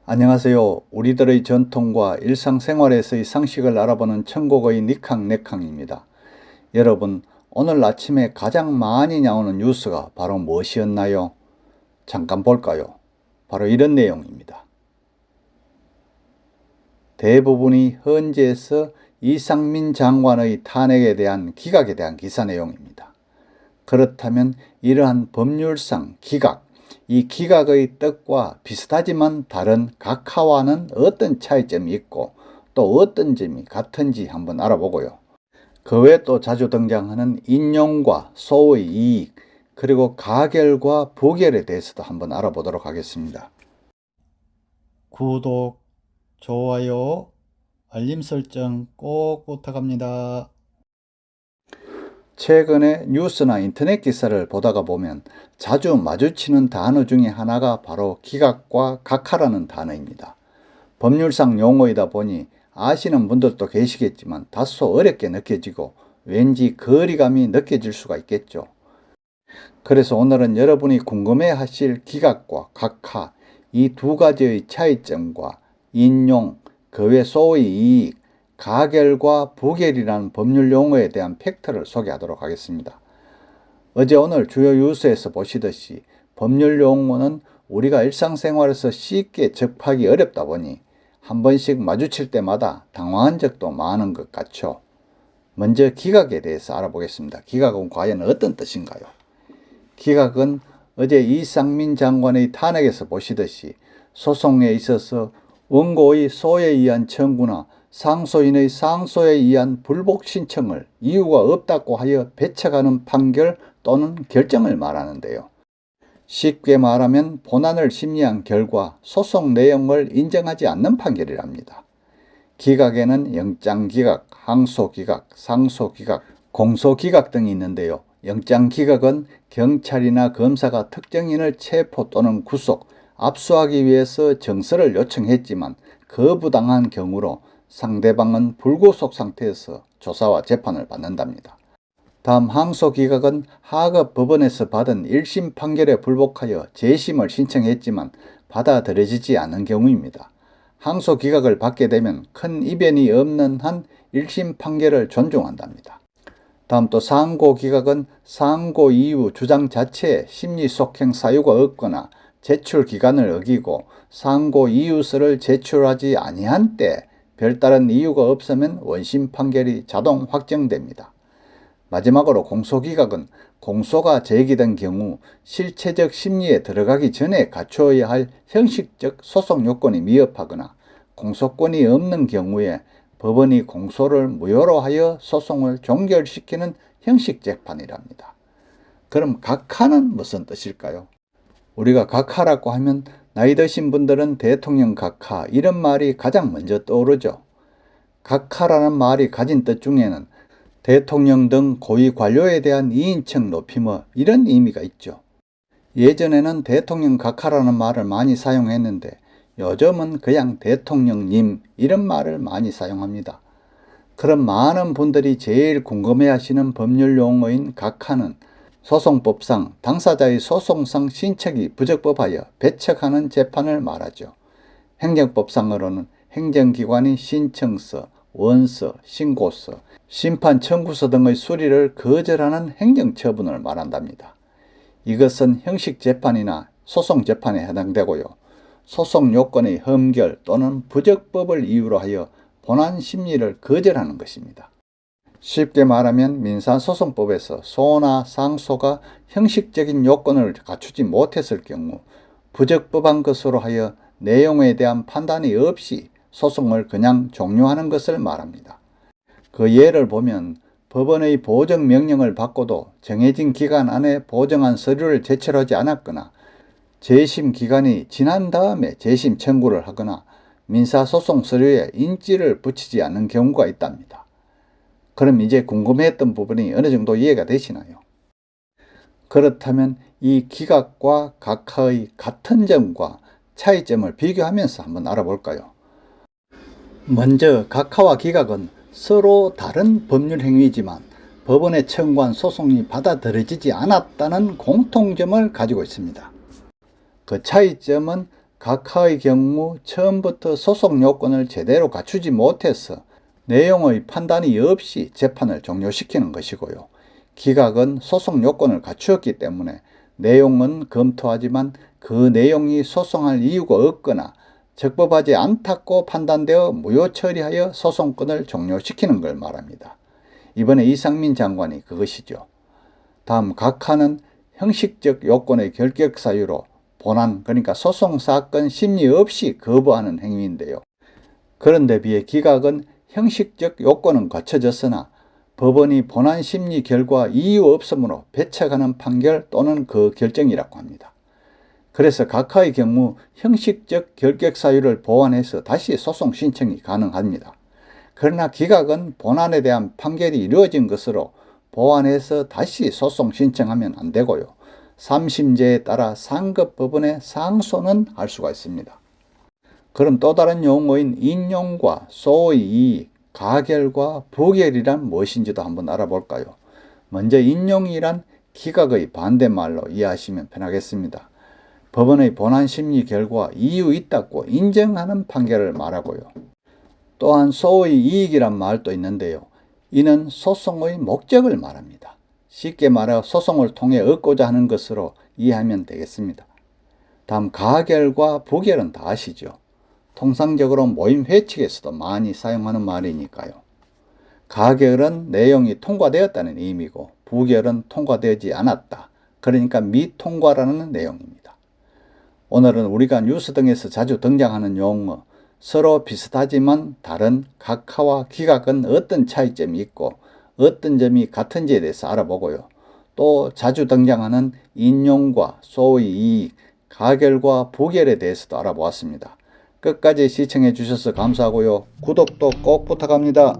안녕하세요. 우리들의 전통과 일상생활에서의 상식을 알아보는 천국의 니캉네캉입니다. 여러분, 오늘 아침에 가장 많이 나오는 뉴스가 바로 무엇이었나요? 잠깐 볼까요? 바로 이런 내용입니다. 대부분이 헌재에서 이상민 장관의 탄핵에 대한 기각에 대한 기사 내용입니다. 그렇다면 이러한 법률상 기각, 이 기각의 뜻과 비슷하지만 다른 각하와는 어떤 차이점이 있고 또 어떤 점이 같은지 한번 알아보고요. 그 외에 또 자주 등장하는 인용과 소의 이익, 그리고 가결과 부결에 대해서도 한번 알아보도록 하겠습니다. 구독, 좋아요, 알림 설정 꼭 부탁합니다. 최근에 뉴스나 인터넷 기사를 보다가 보면 자주 마주치는 단어 중에 하나가 바로 기각과 각하라는 단어입니다. 법률상 용어이다 보니 아시는 분들도 계시겠지만 다소 어렵게 느껴지고 왠지 거리감이 느껴질 수가 있겠죠. 그래서 오늘은 여러분이 궁금해하실 기각과 각하, 이 두 가지의 차이점과 인용, 그 외 소의 이익, 가결과 부결이라는 법률 용어에 대한 팩트를 소개하도록 하겠습니다. 어제 오늘 주요 뉴스에서 보시듯이 법률 용어는 우리가 일상생활에서 쉽게 접하기 어렵다 보니 한 번씩 마주칠 때마다 당황한 적도 많은 것 같죠. 먼저 기각에 대해서 알아보겠습니다. 기각은 과연 어떤 뜻인가요? 기각은 어제 이상민 장관의 탄핵에서 보시듯이 소송에 있어서 원고의 소에 의한 청구나 상소인의 상소에 의한 불복 신청을 이유가 없다고 하여 배척하는 판결 또는 결정을 말하는데요. 쉽게 말하면 본안을 심리한 결과 소송 내용을 인정하지 않는 판결이랍니다. 기각에는 영장기각, 항소기각, 상소기각, 공소기각 등이 있는데요. 영장기각은 경찰이나 검사가 특정인을 체포 또는 구속, 압수하기 위해서 정서를 요청했지만 거부당한 경우로 상대방은 불구속 상태에서 조사와 재판을 받는답니다. 다음 항소기각은 하급 법원에서 받은 1심 판결에 불복하여 재심을 신청했지만 받아들여지지 않은 경우입니다. 항소기각을 받게 되면 큰 이변이 없는 한 1심 판결을 존중한답니다. 다음 또 상고기각은 상고 이후 주장 자체에 심리속행 사유가 없거나 제출 기간을 어기고 상고 이유서를 제출하지 아니한 때 별다른 이유가 없으면 원심 판결이 자동 확정됩니다. 마지막으로 공소기각은 공소가 제기된 경우 실체적 심리에 들어가기 전에 갖추어야 할 형식적 소송 요건이 미흡하거나 공소권이 없는 경우에 법원이 공소를 무효로 하여 소송을 종결시키는 형식 재판이랍니다. 그럼 각하는 무슨 뜻일까요? 우리가 각하라고 하면 나이 드신 분들은 대통령 각하 이런 말이 가장 먼저 떠오르죠. 각하라는 말이 가진 뜻 중에는 대통령 등 고위 관료에 대한 이인척 높임 이런 의미가 있죠. 예전에는 대통령 각하라는 말을 많이 사용했는데 요즘은 그냥 대통령님 이런 말을 많이 사용합니다. 그럼 많은 분들이 제일 궁금해하시는 법률 용어인 각하는 소송법상 당사자의 소송상 신책이 부적법하여 배척하는 재판을 말하죠. 행정법상으로는 행정기관이 신청서, 원서, 신고서, 심판 청구서 등의 수리를 거절하는 행정처분을 말한답니다. 이것은 형식재판이나 소송재판에 해당되고요. 소송 요건의 흠결 또는 부적법을 이유로 하여 본안 심리를 거절하는 것입니다. 쉽게 말하면 민사소송법에서 소나 상소가 형식적인 요건을 갖추지 못했을 경우 부적법한 것으로 하여 내용에 대한 판단이 없이 소송을 그냥 종료하는 것을 말합니다. 그 예를 보면 법원의 보정명령을 받고도 정해진 기간 안에 보정한 서류를 제출하지 않았거나 재심 기간이 지난 다음에 재심 청구를 하거나 민사소송 서류에 인지를 붙이지 않는 경우가 있답니다. 그럼 이제 궁금했던 부분이 어느 정도 이해가 되시나요? 그렇다면 이 기각과 각하의 같은 점과 차이점을 비교하면서 한번 알아볼까요? 먼저 각하와 기각은 서로 다른 법률 행위지만 법원에 청구한 소송이 받아들여지지 않았다는 공통점을 가지고 있습니다. 그 차이점은 각하의 경우 처음부터 소송 요건을 제대로 갖추지 못해서 내용의 판단이 없이 재판을 종료시키는 것이고요. 기각은 소송 요건을 갖추었기 때문에 내용은 검토하지만 그 내용이 소송할 이유가 없거나 적법하지 않다고 판단되어 무효 처리하여 소송권을 종료시키는 걸 말합니다. 이번에 이상민 장관이 그것이죠. 다음 각하는 형식적 요건의 결격 사유로 본안, 그러니까 소송사건 심리 없이 거부하는 행위인데요. 그런데 비해 기각은 형식적 요건은 갖춰졌으나 법원이 본안 심리 결과 이유 없음으로 배척하는 판결 또는 그 결정이라고 합니다. 그래서 각하의 경우 형식적 결격 사유를 보완해서 다시 소송 신청이 가능합니다. 그러나 기각은 본안에 대한 판결이 이루어진 것으로 보완해서 다시 소송 신청하면 안 되고요. 3심제에 따라 상급 법원에 상소는 할 수가 있습니다. 그럼 또 다른 용어인 인용과 소의 이의, 가결과 부결이란 무엇인지도 한번 알아볼까요? 먼저 인용이란 기각의 반대말로 이해하시면 편하겠습니다. 법원의 본안 심리 결과 이유 있다고 인정하는 판결을 말하고요. 또한 소의 이익이란 말도 있는데요. 이는 소송의 목적을 말합니다. 쉽게 말해 소송을 통해 얻고자 하는 것으로 이해하면 되겠습니다. 다음 가결과 부결은 다 아시죠? 통상적으로 모임 회칙에서도 많이 사용하는 말이니까요. 가결은 내용이 통과되었다는 의미고 부결은 통과되지 않았다. 그러니까 미통과라는 내용입니다. 오늘은 우리가 뉴스 등에서 자주 등장하는 용어, 서로 비슷하지만 다른 각하와 기각은 어떤 차이점이 있고 어떤 점이 같은지에 대해서 알아보고요. 또 자주 등장하는 인용과 소의 이익, 가결과 부결에 대해서도 알아보았습니다. 끝까지 시청해 주셔서 감사하고요. 구독도 꼭 부탁합니다.